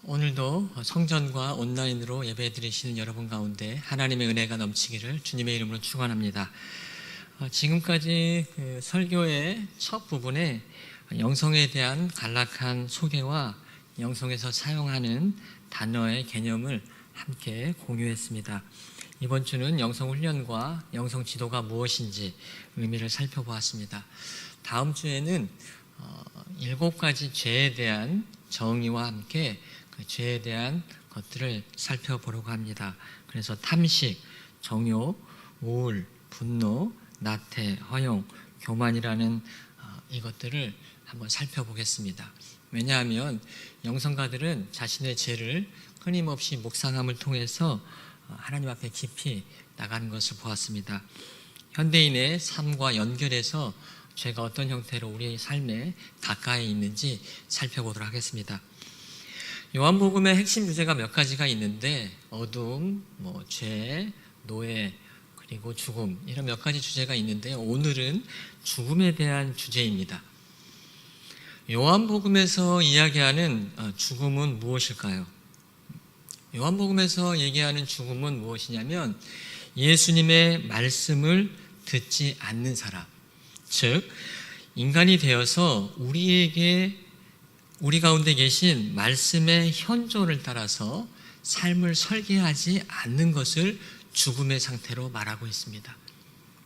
오늘도 성전과 온라인으로 예배드리시는 여러분 가운데 하나님의 은혜가 넘치기를 주님의 이름으로 축원합니다. 지금까지 설교의 첫 부분에 영성에 대한 간략한 소개와 영성에서 사용하는 단어의 개념을 함께 공유했습니다. 이번 주는 영성훈련과 영성지도가 무엇인지 의미를 살펴보았습니다. 다음 주에는 7가지 죄에 대한 정의와 함께 그 죄에 대한 것들을 살펴보려고 합니다. 그래서 탐식, 정욕, 우울, 분노, 나태, 허용, 교만이라는 이것들을 한번 살펴보겠습니다. 왜냐하면 영성가들은 자신의 죄를 끊임없이 묵상함을 통해서 하나님 앞에 깊이 나가는 것을 보았습니다. 현대인의 삶과 연결해서 죄가 어떤 형태로 우리의 삶에 가까이 있는지 살펴보도록 하겠습니다. 요한복음의 핵심 주제가 몇 가지가 있는데 어둠, 죄, 노예, 그리고 죽음 이런 몇 가지 주제가 있는데 오늘은 죽음에 대한 주제입니다. 요한복음에서 이야기하는 죽음은 무엇일까요? 요한복음에서 얘기하는 죽음은 무엇이냐면 예수님의 말씀을 듣지 않는 사람, 즉 인간이 되어서 우리 가운데 계신 말씀의 현조를 따라서 삶을 설계하지 않는 것을 죽음의 상태로 말하고 있습니다.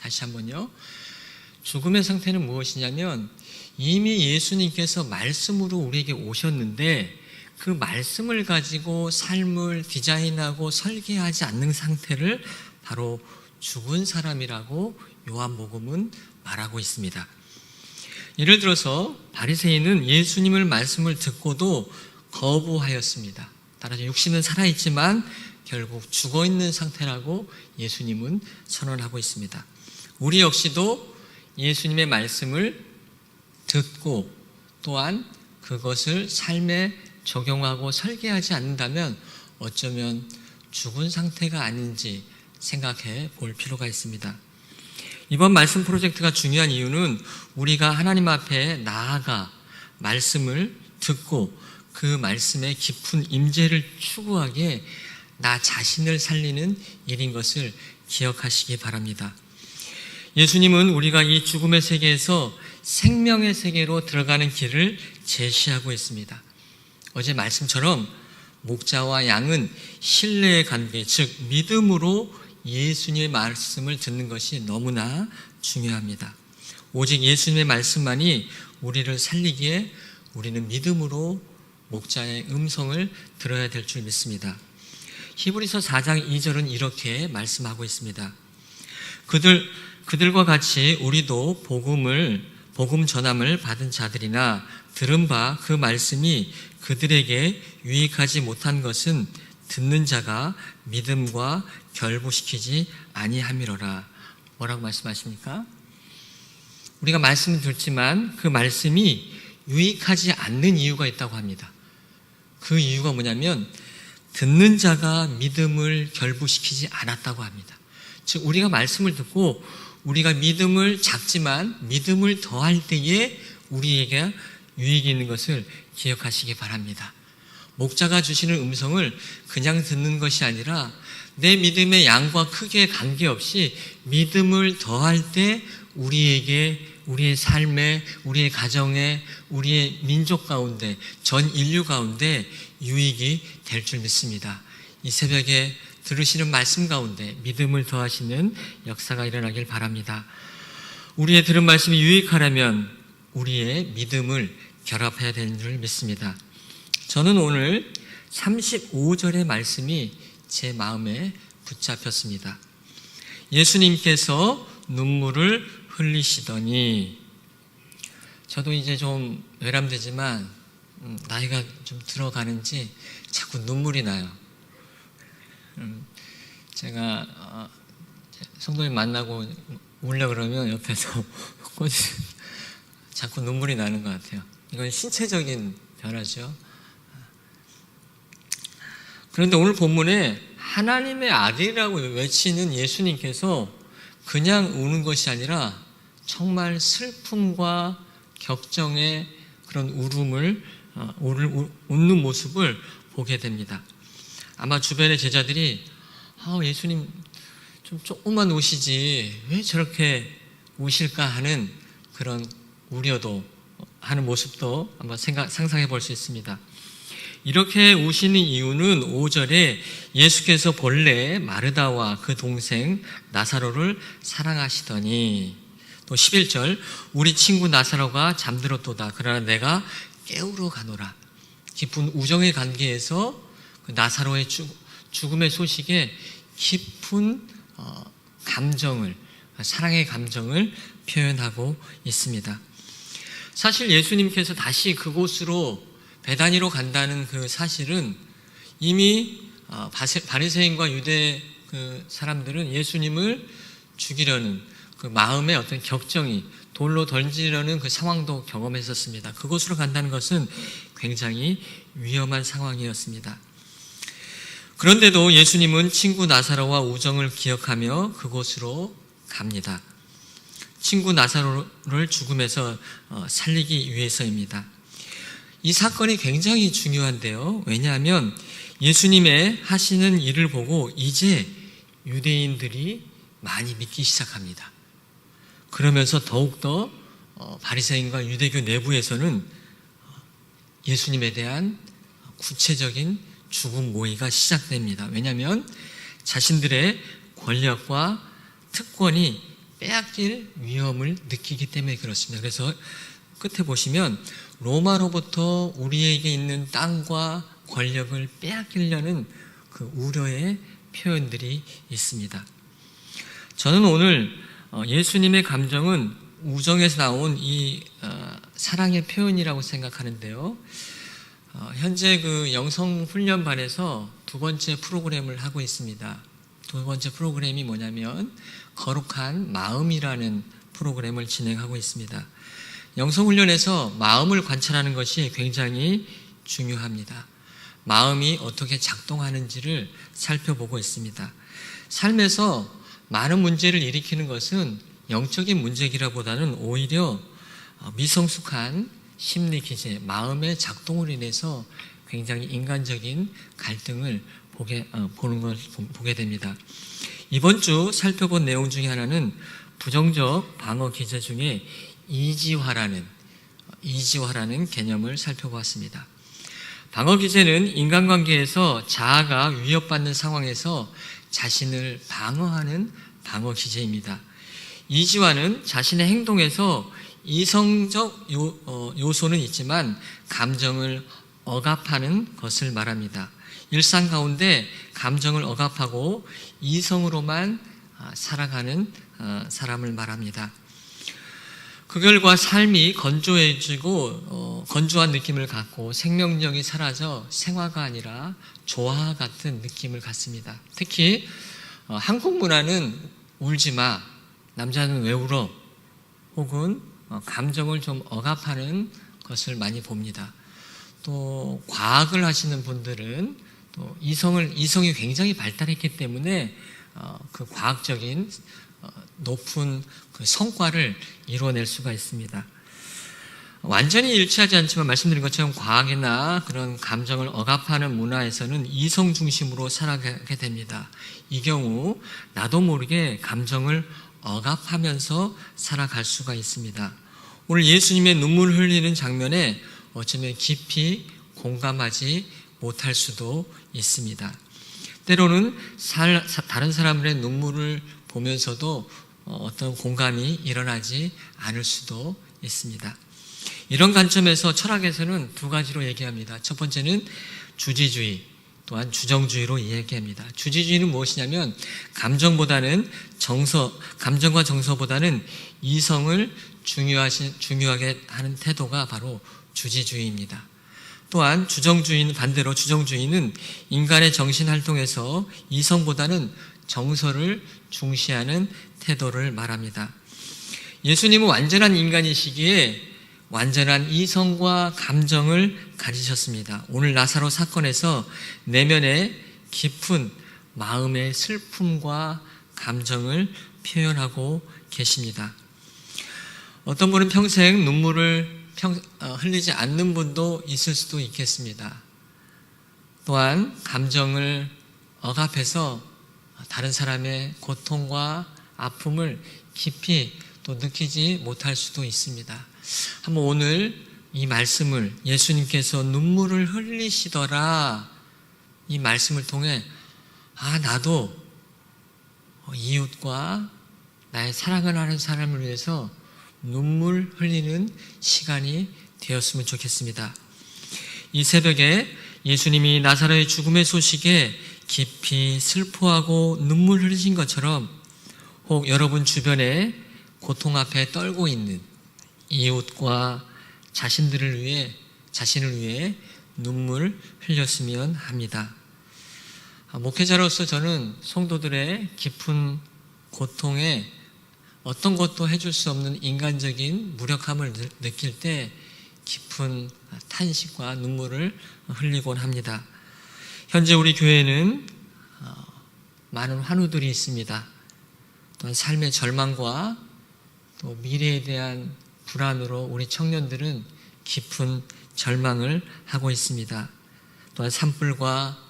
다시 한번요. 죽음의 상태는 무엇이냐면 이미 예수님께서 말씀으로 우리에게 오셨는데 그 말씀을 가지고 삶을 디자인하고 설계하지 않는 상태를 바로 죽은 사람이라고 요한복음은 말하고 있습니다. 예를 들어서 바리새인은 예수님의 말씀을 듣고도 거부하였습니다. 따라서 육신은 살아있지만 결국 죽어있는 상태라고 예수님은 선언하고 있습니다. 우리 역시도 예수님의 말씀을 듣고 또한 그것을 삶에 적용하고 설계하지 않는다면 어쩌면 죽은 상태가 아닌지 생각해 볼 필요가 있습니다. 이번 말씀 프로젝트가 중요한 이유는 우리가 하나님 앞에 나아가 말씀을 듣고 그 말씀의 깊은 임재를 추구하기에 나 자신을 살리는 일인 것을 기억하시기 바랍니다. 예수님은 우리가 이 죽음의 세계에서 생명의 세계로 들어가는 길을 제시하고 있습니다. 어제 말씀처럼 목자와 양은 신뢰의 관계, 즉 믿음으로 예수님의 말씀을 듣는 것이 너무나 중요합니다. 오직 예수님의 말씀만이 우리를 살리기에 우리는 믿음으로 목자의 음성을 들어야 될 줄 믿습니다. 히브리서 4장 2절은 이렇게 말씀하고 있습니다. 그들과 같이 우리도 복음 전함을 받은 자들이나 들은 바 그 말씀이 그들에게 유익하지 못한 것은 듣는 자가 믿음과 결부시키지 아니함이로라. 뭐라고 말씀하십니까? 우리가 말씀을 듣지만 그 말씀이 유익하지 않는 이유가 있다고 합니다. 그 이유가 뭐냐면 듣는 자가 믿음을 결부시키지 않았다고 합니다. 즉 우리가 말씀을 듣고 우리가 믿음을 작지만 믿음을 더할 때에 우리에게 유익이 있는 것을 기억하시기 바랍니다. 목자가 주시는 음성을 그냥 듣는 것이 아니라 내 믿음의 양과 크기에 관계없이 믿음을 더할 때 우리에게 우리의 삶에, 우리의 가정에, 우리의 민족 가운데, 전 인류 가운데 유익이 될 줄 믿습니다. 이 새벽에 들으시는 말씀 가운데 믿음을 더하시는 역사가 일어나길 바랍니다. 우리의 들은 말씀이 유익하려면 우리의 믿음을 결합해야 되는 줄 믿습니다. 저는 오늘 35절의 말씀이 제 마음에 붙잡혔습니다. 예수님께서 눈물을 흘리시더니, 저도 이제 좀 외람되지만 나이가 좀 들어가는지 자꾸 눈물이 나요. 제가 성도님 만나고 울려 그러면 옆에서 자꾸 눈물이 나는 것 같아요. 이건 신체적인 변화죠. 그런데 오늘 본문에 하나님의 아들이라고 외치는 예수님께서 그냥 우는 것이 아니라 정말 슬픔과 격정의 그런 웃는 모습을 보게 됩니다. 아마 주변의 제자들이 예수님 좀 조금만 우시지 왜 저렇게 우실까 하는 그런 우려도 하는 모습도 한번 상상해 볼 수 있습니다. 이렇게 우시는 이유는 5절에 예수께서 본래 마르다와 그 동생 나사로를 사랑하시더니, 또 11절 우리 친구 나사로가 잠들었도다 그러나 내가 깨우러 가노라. 깊은 우정의 관계에서 그 나사로의 죽음의 소식에 깊은 감정을, 사랑의 감정을 표현하고 있습니다. 사실 예수님께서 다시 그곳으로 베다니로 간다는 그 사실은 이미 바리새인과 유대 그 사람들은 예수님을 죽이려는 그 마음의 어떤 격정이, 돌로 던지려는 그 상황도 경험했었습니다. 그곳으로 간다는 것은 굉장히 위험한 상황이었습니다. 그런데도 예수님은 친구 나사로와 우정을 기억하며 그곳으로 갑니다. 친구 나사로를 죽음에서 살리기 위해서입니다. 이 사건이 굉장히 중요한데요. 왜냐하면 예수님의 하시는 일을 보고 이제 유대인들이 많이 믿기 시작합니다. 그러면서 더욱더 바리새인과 유대교 내부에서는 예수님에 대한 구체적인 죽음 모의가 시작됩니다. 왜냐하면 자신들의 권력과 특권이 빼앗길 위험을 느끼기 때문에 그렇습니다. 그래서 끝에 보시면 로마로부터 우리에게 있는 땅과 권력을 빼앗기려는 그 우려의 표현들이 있습니다. 저는 오늘 예수님의 감정은 우정에서 나온 이 사랑의 표현이라고 생각하는데요. 현재 그 영성훈련반에서 두 번째 프로그램을 하고 있습니다. 두 번째 프로그램이 뭐냐면 거룩한 마음이라는 프로그램을 진행하고 있습니다. 영성훈련에서 마음을 관찰하는 것이 굉장히 중요합니다. 마음이 어떻게 작동하는지를 살펴보고 있습니다. 삶에서 많은 문제를 일으키는 것은 영적인 문제기라보다는 오히려 미성숙한 심리 기제, 마음의 작동으로 인해서 굉장히 인간적인 갈등을 보게 됩니다. 이번 주 살펴본 내용 중에 하나는 부정적 방어 기제 중에 이지화라는 개념을 살펴보았습니다. 방어 기제는 인간관계에서 자아가 위협받는 상황에서 자신을 방어하는 방어 기제입니다. 이지화는 자신의 행동에서 이성적 요소는 있지만 감정을 억압하는 것을 말합니다. 일상 가운데 감정을 억압하고 이성으로만 살아가는 사람을 말합니다. 그 결과 삶이 건조해지고 건조한 느낌을 갖고 생명력이 사라져 생화가 아니라 조화 같은 느낌을 갖습니다. 특히 한국 문화는 울지마, 남자는 왜 울어? 혹은 감정을 좀 억압하는 것을 많이 봅니다. 또 과학을 하시는 분들은 또 이성이 굉장히 발달했기 때문에 그 과학적인 높은 그 성과를 이루어낼 수가 있습니다. 완전히 일치하지 않지만 말씀드린 것처럼 과학이나 그런 감정을 억압하는 문화에서는 이성 중심으로 살아가게 됩니다. 이 경우 나도 모르게 감정을 억압하면서 살아갈 수가 있습니다. 오늘 예수님의 눈물을 흘리는 장면에 어쩌면 깊이 공감하지 못할 수도 있습니다. 때로는 다른 사람들의 눈물을 보면서도 어떤 공감이 일어나지 않을 수도 있습니다. 이런 관점에서 철학에서는 두 가지로 얘기합니다. 첫 번째는 주지주의, 또한 주정주의로 이야기합니다. 주지주의는 무엇이냐면 감정과 정서보다는 이성을 중요하게 하는 태도가 바로 주지주의입니다. 또한 반대로 주정주의는 인간의 정신 활동에서 이성보다는 정서를 중시하는 태도를 말합니다. 예수님은 완전한 인간이시기에 완전한 이성과 감정을 가지셨습니다. 오늘 나사로 사건에서 내면의 깊은 마음의 슬픔과 감정을 표현하고 계십니다. 어떤 분은 평생 눈물을 흘리지 않는 분도 있을 수도 있겠습니다. 또한 감정을 억압해서 다른 사람의 고통과 아픔을 깊이 또 느끼지 못할 수도 있습니다. 한번 오늘 이 말씀을, 예수님께서 눈물을 흘리시더라, 이 말씀을 통해 나도 이웃과 나의 사랑을 하는 사람을 위해서 눈물 흘리는 시간이 되었으면 좋겠습니다. 이 새벽에 예수님이 나사로의 죽음의 소식에 깊이 슬퍼하고 눈물 흘리신 것처럼 혹 여러분 주변에 고통 앞에 떨고 있는 이웃과 자신을 위해 눈물 흘렸으면 합니다. 목회자로서 저는 성도들의 깊은 고통에 어떤 것도 해줄 수 없는 인간적인 무력함을 느낄 때 깊은 탄식과 눈물을 흘리곤 합니다. 현재 우리 교회는 많은 환우들이 있습니다. 또한 삶의 절망과 또 미래에 대한 불안으로 우리 청년들은 깊은 절망을 하고 있습니다. 또한 산불과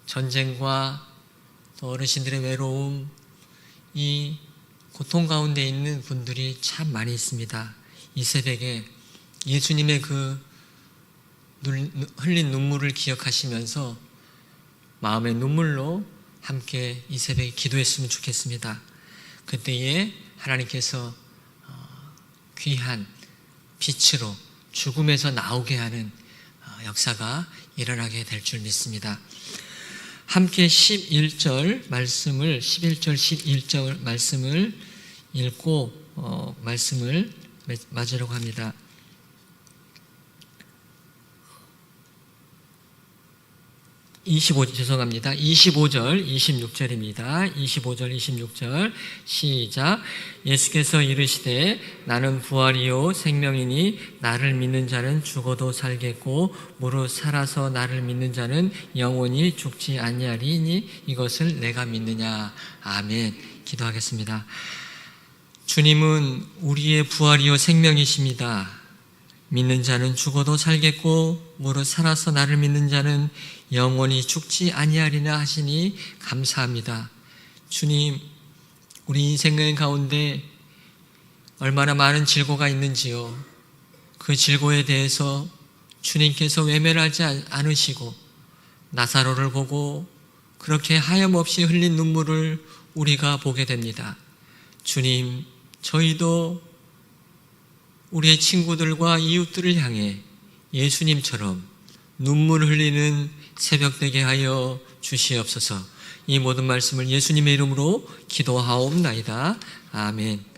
전쟁과 또 어르신들의 외로움, 이 고통 가운데 있는 분들이 참 많이 있습니다. 이 새벽에 예수님의 그 흘린 눈물을 기억하시면서 마음의 눈물로 함께 이 새벽에 기도했으면 좋겠습니다. 그때에 하나님께서 귀한 빛으로 죽음에서 나오게 하는 역사가 일어나게 될 줄 믿습니다. 함께 11절 11절 말씀을 읽고 말씀을 맞으려고 합니다. 25절, 26절입니다. 25절, 26절 시작. 예수께서 이르시되 나는 부활이요 생명이니 나를 믿는 자는 죽어도 살겠고 무릇 살아서 나를 믿는 자는 영원히 죽지 아니하리니 이것을 내가 믿느냐. 아멘. 기도하겠습니다. 주님은 우리의 부활이요 생명이십니다. 믿는 자는 죽어도 살겠고 무릇 살아서 나를 믿는 자는 영원히 죽지 아니하리라 하시니 감사합니다. 주님, 우리 인생 가운데 얼마나 많은 질고가 있는지요. 그 질고에 대해서 주님께서 외면하지 않으시고 나사로를 보고 그렇게 하염없이 흘린 눈물을 우리가 보게 됩니다. 주님, 저희도 우리의 친구들과 이웃들을 향해 예수님처럼 눈물 흘리는 새벽 되게 하여 주시옵소서. 이 모든 말씀을 예수님의 이름으로 기도하옵나이다. 아멘.